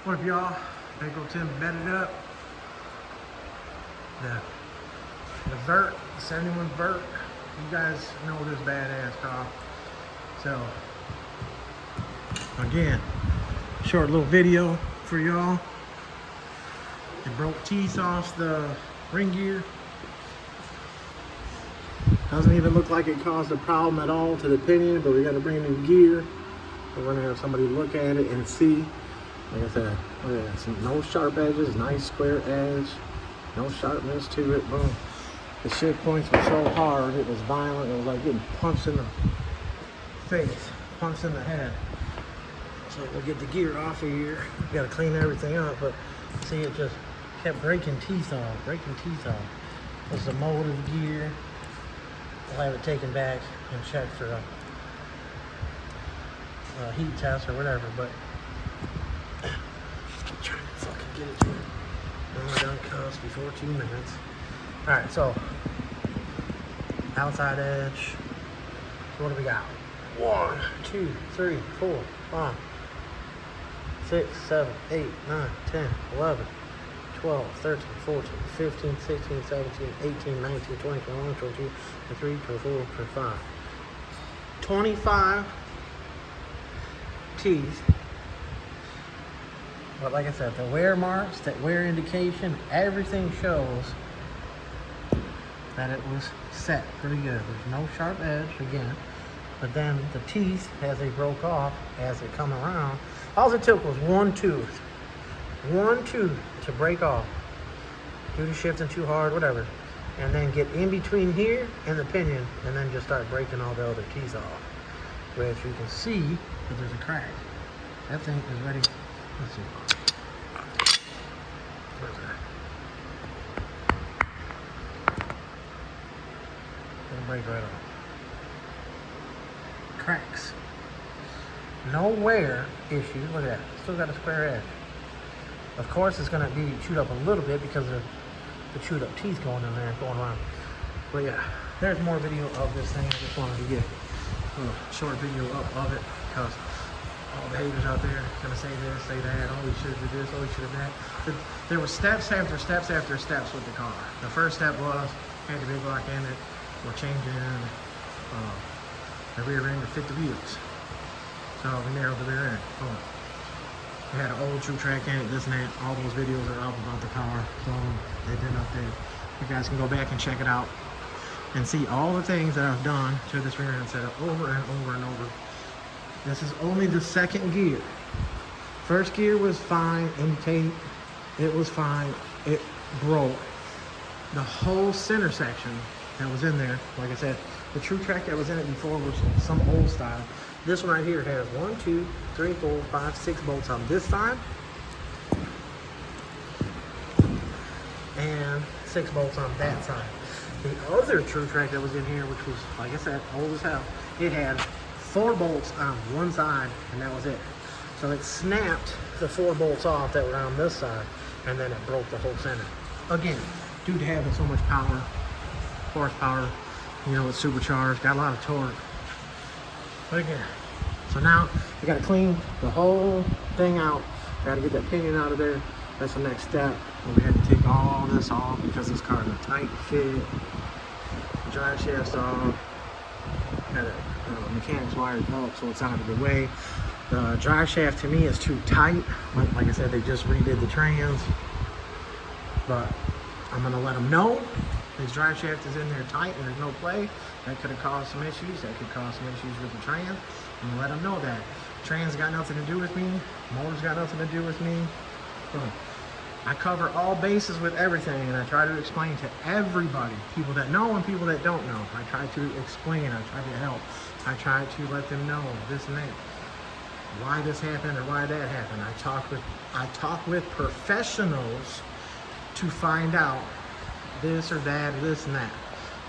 What up, y'all? Bankroll Tim bedded up. The Vert, the 71 Vert. You guys know this badass car. So, again, short little video for y'all. It broke teeth off the ring gear. Doesn't even look like it caused a problem at all to the pinion, but we got a brand new gear. We're gonna have somebody look at it and see. Like I said, look at that. No sharp edges, nice square edge, no sharpness to it. Boom. The shift points were so hard, it was violent. It was like getting punched in the face, punched in the head. So we'll get the gear off of here. We gotta clean everything up, but see, it just kept breaking teeth off. This is the motive gear. We'll have it taken back and checked for a heat test or whatever, but I'm trying to fucking get it to it. We're done cuss before 2 minutes. Alright, so outside edge. So what do we got? 1, 2, 3, 4, 5, 6, 7, 8, 9, 10, 11, 12, 13, 14, 15, 16, 17, 18, 19, 20, 21, 22, 23, 24, 25. 25 teeth. But like I said, the wear marks, that wear indication, everything shows that it was set pretty good. There's no sharp edge again, but then the teeth, as they broke off, as they come around, all it took was one tooth to break off due to shifting too hard, whatever, and then get in between here and the pinion, and then just start breaking all the other teeth off. Which you can see that there's a crack. That thing is ready. Let's see. Where's that? It'll break right off. Cracks. No wear issues. Look at that. Still got a square edge. Of course, it's going to be chewed up a little bit because of the chewed up teeth going in there, going around. But yeah, there's more video of this thing. I just wanted to get a short video up of it because all the haters out there gonna say this, say that, oh, we should do this, oh, we should have that. There were steps after steps after steps with the car. The first step was, had the big block in it, we're changing the rear end to fit the wheels. So we narrowed the rear end. Boom. We had an old true track in it, this and that. All those videos are up about the car. Boom. They've been up there. You guys can go back and check it out and see all the things that I've done to this rear end setup over and over and over. This is only the second gear. First gear was fine, intake, it was fine, it broke. The whole center section that was in there, like I said, the true track that was in it before was some old style. This one right here has 1, 2, 3, 4, 5, 6 bolts on this side, and 6 bolts on that side. The other true track that was in here, which was, like I said, old as hell, it had 4 bolts on one side, and that was it. So it snapped the 4 bolts off that were on this side, and then it broke the whole center. Again, due to having so much power, horsepower, you know, it's supercharged, got a lot of torque. But again, so now we gotta clean the whole thing out. Gotta get that pinion out of there. That's the next step. And we had to take all this off because this car is a tight fit. Drive shaft's off. Got it. Mechanics wired up so it's out of the way. The drive shaft to me is too tight. Like I said, they just redid the trans, but I'm gonna let them know this drive shaft is in there tight and there's no play. That could have caused some issues. That could cause some issues with the trans. I'm gonna let them know that trans got nothing to do with me. Motor's got nothing to do with me. I cover all bases with everything, and I try to explain to everybody, people that know and people that don't know. I try to explain, I try to help. I try to let them know this and that, why this happened or why that happened. I talk with professionals to find out this or that, or this and that.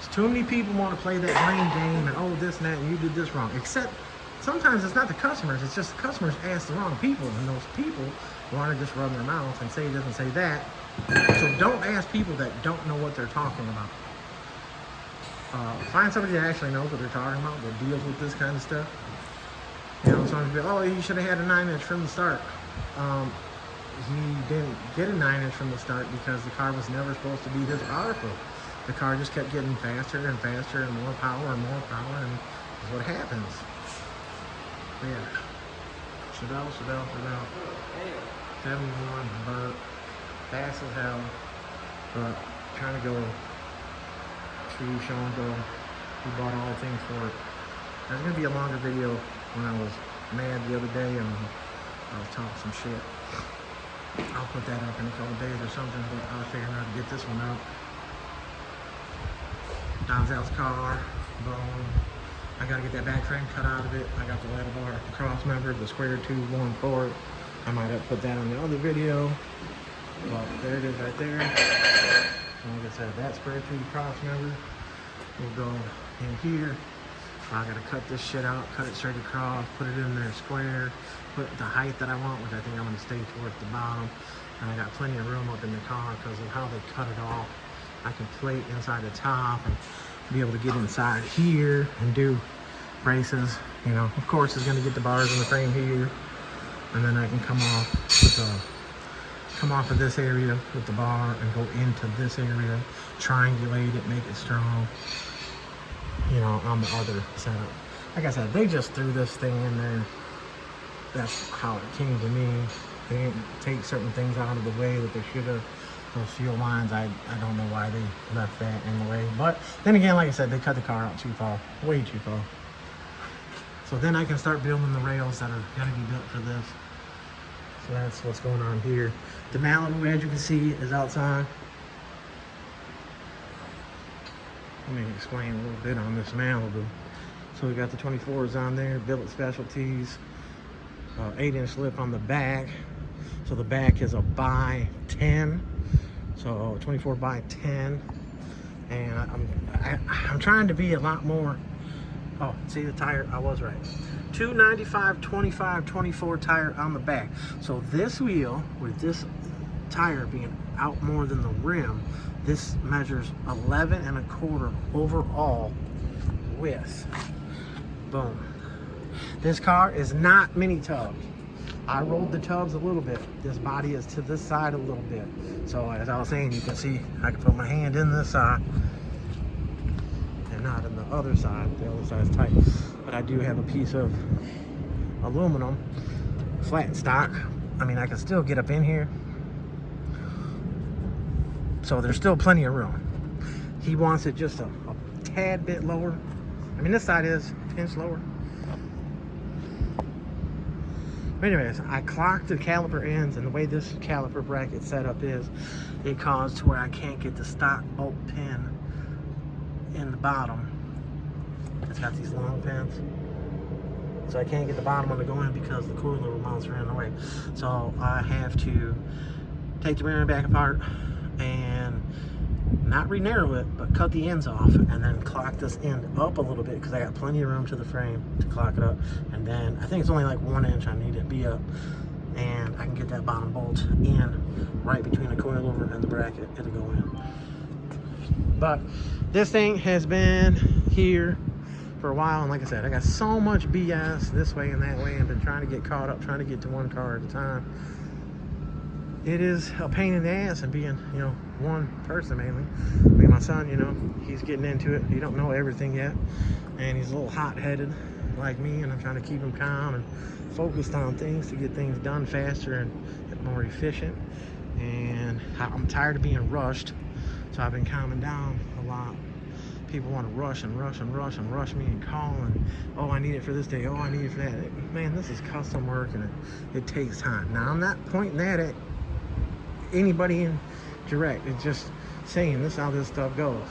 There's too many people want to play that blame game and oh this and that and you did this wrong. Except sometimes it's not the customers, it's just the customers ask the wrong people, and those people want to just run their mouth and say this and say that. So don't ask people that don't know what they're talking about. Find somebody that actually knows what they're talking about, that deals with this kind of stuff. You know, some people, oh, you should have had a 9-inch from the start. he didn't get a 9-inch from the start because the car was never supposed to be this powerful. The car just kept getting faster and faster and more power, and that's what happens. But yeah, Chevelle, 71, but fast as hell, but trying to go to show and go. We bought all the things for it. There's gonna be a longer video when I was mad the other day and I was talking some shit. I'll put that up in a couple days or something, but I was figuring out how to get this one out. Donzel's car, boom. I gotta get that back frame cut out of it. I got the ladder bar cross member, the square tube going for it. I might have put that on the other video, but there it is right there. Like I said, that square tube cross member will go in here. I gotta cut this shit out, cut it straight across, put it in there square, put the height that I want, which I think I'm gonna stay towards the bottom. And I got plenty of room up in the car because of how they cut it off. I can plate inside the top and be able to get inside here and do braces. You know, of course, it's gonna get the bars in the frame here, and then I can come off of this area with the bar and go into this area, triangulate it, make it strong. You know, on the other setup. Like I said, they just threw this thing in there. That's how it came to me. They didn't take certain things out of the way that they should have. Those fuel lines, I don't know why they left that in the way. But then again, like I said, they cut the car out too far, way too far. So then I can start building the rails that are gonna be built for this. So that's what's going on here. The Malibu, as you can see, is outside. Let me explain a little bit on this Malibu. So we got the 24s on there, billet specialties, 8-inch lip on the back. So the back is a by 10, so 24 by 10. And I'm trying to be a lot more. Oh, see the tire? I was right. 295, 25, 24 tire on the back. So this wheel with this tire being out more than the rim, this measures 11 1/4 overall width. Boom. This car is not mini tub. I rolled the tubs a little bit. This body is to this side a little bit. So as I was saying, you can see I can put my hand in this side and not in the other side. The other side's tight. But I do have a piece of aluminum, flat stock. I mean, I can still get up in here. So there's still plenty of room. He wants it just a tad bit lower. I mean, this side is an inch lower. But anyways, I clocked the caliper ends, and the way this caliper bracket setup is, it caused to where I can't get the stock bolt pin in the bottom. It's got these long pins. So I can't get the bottom one to go in because the coilover mounts are in the way. So I have to take the rear and back apart and not re-narrow it, but cut the ends off and then clock this end up a little bit because I got plenty of room to the frame to clock it up. And then I think it's only like 1 inch I need it to be up, and I can get that bottom bolt in right between the coilover and the bracket. It'll go in. But this thing has been here for a while, and like I said, I got so much BS this way and that way, and been trying to get caught up, trying to get to one car at a time. It is a pain in the ass, and being, you know, one person mainly. I mean, my son, you know, he's getting into it. He don't know everything yet, and he's a little hot-headed like me, and I'm trying to keep him calm and focused on things to get things done faster and more efficient. And I'm tired of being rushed, so I've been calming down a lot. People want to rush and rush and rush and rush me and call and, oh, I need it for this day, oh, I need it for that. Man, this is custom work, and it takes time. Now, I'm not pointing that at anybody in direct. It's just saying this is how this stuff goes.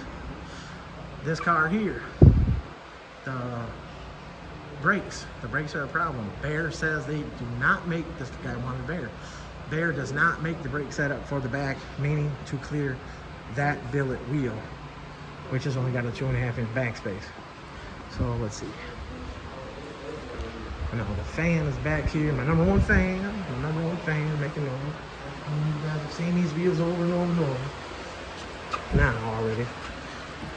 This car here, the brakes are a problem. Bear says they do not make, this guy wanted Bear. Bear does not make the brake setup for the back, meaning to clear that billet wheel, which has only got a 2.5 inch back space. So let's see. Now the fan is back here. My number one fan making noise. You guys have seen these wheels over and over and over now already.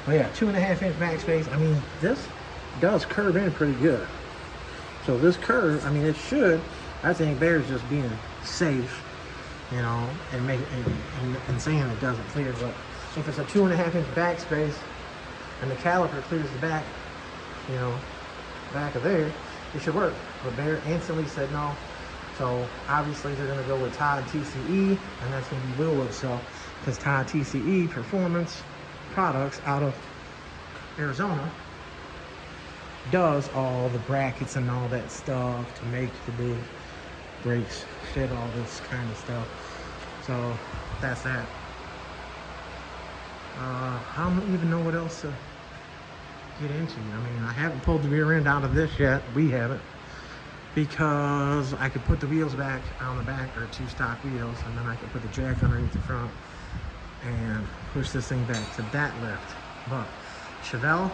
But yeah, 2.5 inch back space. I mean, this does curve in pretty good. So this curve, I mean, it should. I think Bear's just being safe you know, and saying it doesn't clear. But if it's a 2.5-inch backspace and the caliper clears the back, you know, back of there, it should work. But Bear instantly said no. So obviously they're going to go with Todd TCE, and that's going to be Will so because Todd TCE Performance Products out of Arizona does all the brackets and all that stuff to make the big brakes fit all this kind of stuff. So that's that. I don't even know what else to get into. I mean, I haven't pulled the rear end out of this yet. We haven't, because I could put the wheels back on the back, or 2 stock wheels, and then I could put the jack underneath the front and push this thing back to that lift. But Chevelle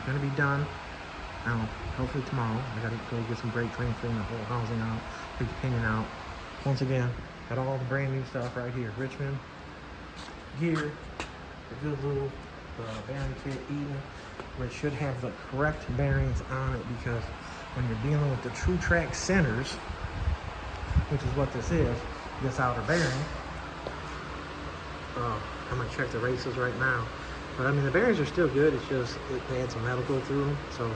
gonna be done. Hopefully tomorrow. I gotta go get some brake clean, clean the whole housing out, take the pinion out. Once again, got all the brand new stuff right here. Richmond gear, the good lube, the bearing kit, Eden, which should have the correct bearings on it, because when you're dealing with the True Track centers, which is what this is, this outer bearing, I'm gonna check the races right now. But I mean, the bearings are still good. It's just they had some metal go through them, so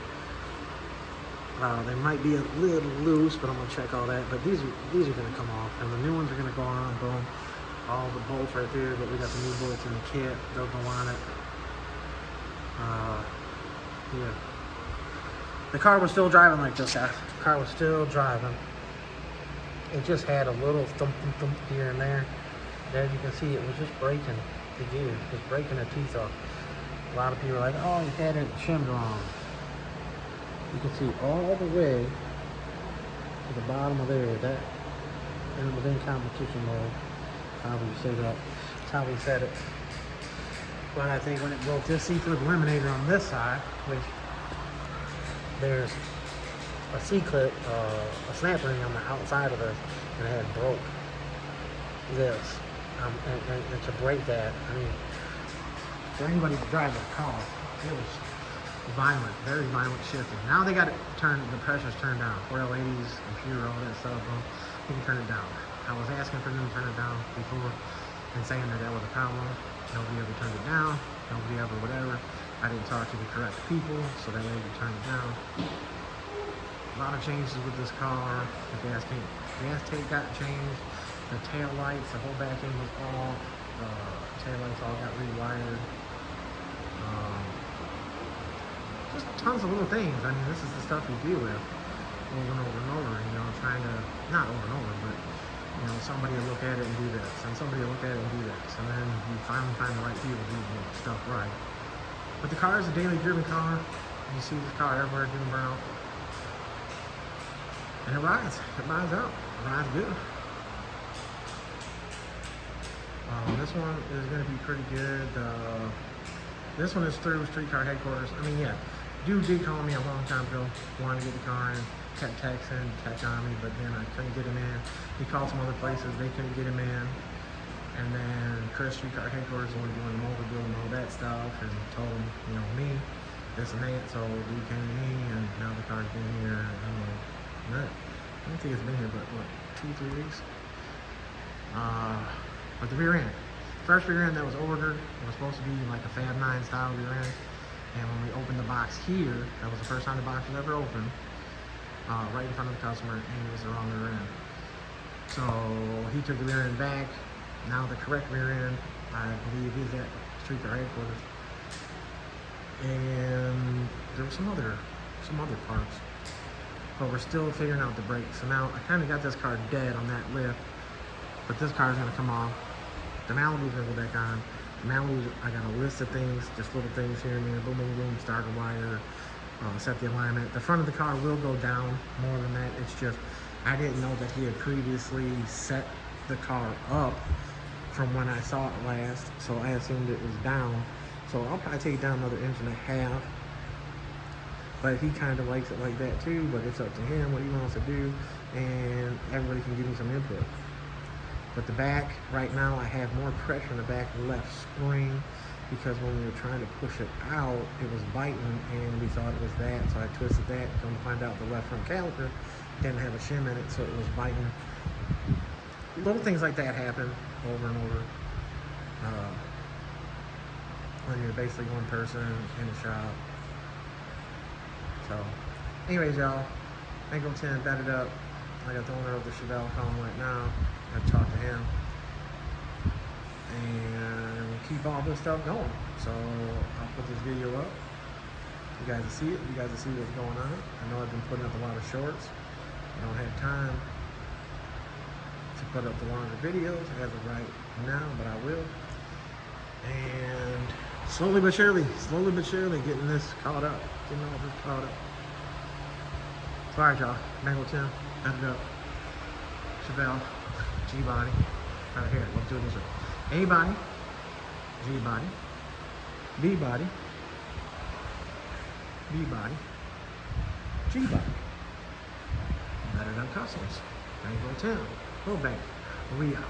they might be a little loose. But I'm gonna check all that. But these are gonna come off, and the new ones are gonna go on. Boom, all the bolts right there. But we got the new bolts in the kit. They'll go on it. Yeah. The car was still driving like this, guys. The car was still driving. It just had a little thump, thump, thump here and there. As you can see, it was just breaking the gear, just breaking the teeth off. A lot of people are like, oh, you had it shimmed wrong. You can see all the way to the bottom of there. That, and within competition mode, however you say that. That's how we said it. But I think when it broke this C-clip eliminator on this side, which there's a C-clip, a snap ring on the outside of this, and it had broke this. And to break that, I mean, for anybody to drive a car, it was violent, very violent shifting. Now they got it turned, the pressure's turned down. 4L80s, computer, all that stuff, you can turn it down. I was asking for them to turn it down before and saying that was a problem. Nobody ever turned it down, nobody ever whatever. I didn't talk to the correct people, so they had to turn it down. A lot of changes with this car. The gas tank got changed. The tail lights, the whole back end was off. Tail lights all got rewired. Just tons of little things. I mean, this is the stuff you deal with over and over and over. You know, trying to, not over and over, but you know, somebody will look at it and do this, and somebody will look at it and do this, and then you finally find the right people to do the stuff right. But the car is a daily driven car. You see this car everywhere, doing brown, and it rides. It rides out. It rides good. This one is going to be pretty good. This one is through Streetcar Headquarters. I mean, yeah, dude did call me a long time ago, wanted to get the car in, kept texting, kept on me, but then I couldn't get him in. He called some other places, they couldn't get him in. And then Chris, Streetcar Headquarters, wanted doing the motor build and all that stuff, and told him, you know, me, this and that. So dude came to me, and now the car's been here. I don't think it's been here, but what, 2-3 weeks? But the rear end. First rear end that was ordered, it was supposed to be like a Fab 9 style rear end. And when we opened the box here, that was the first time the box was ever opened, right in front of the customer, and it was the wrong rear end. So he took the rear end back. Now the correct rear end, I believe, is at Streetcar Headquarters. And there were some other parts. But we're still figuring out the brakes. So now I kind of got this car dead on that lift. But this car is going to come off. The Malibu's going to go back on. The Malibu, I got a list of things, just little things here and there. Boom, boom, boom, start a wire, set the alignment. The front of the car will go down more than that. It's just, I didn't know that he had previously set the car up from when I saw it last. So I assumed it was down. So I'll probably take it down another 1.5 inches. But he kind of likes it like that too, but it's up to him what he wants to do, and everybody can give me some input. But the back, right now, I have more pressure in the back left spring, because when we were trying to push it out, it was biting, and we thought it was that, so I twisted that, and come to find out the left front caliper didn't have a shim in it, so it was biting little things like that happen over and over. When you're basically one person in the shop. So, anyways, y'all, Bankroll Tim batted up. I got the owner of the Chevelle calling right now. I talked to him. And keep all this stuff going. So, I'll put this video up. You guys will see it. You guys will see what's going on. I know I've been putting up a lot of shorts. I don't have time to put up the longer videos as of right now, but I will. And slowly but surely getting this caught up. Getting all this caught up. So, alright, y'all. Bankroll Tim, batted up. Chevelle, G-body. Right here. Let's do it this way. A-body, G-body, B-body, B-body, G-body. It Up Kustoms. Bankroll Tim. Bank. We out.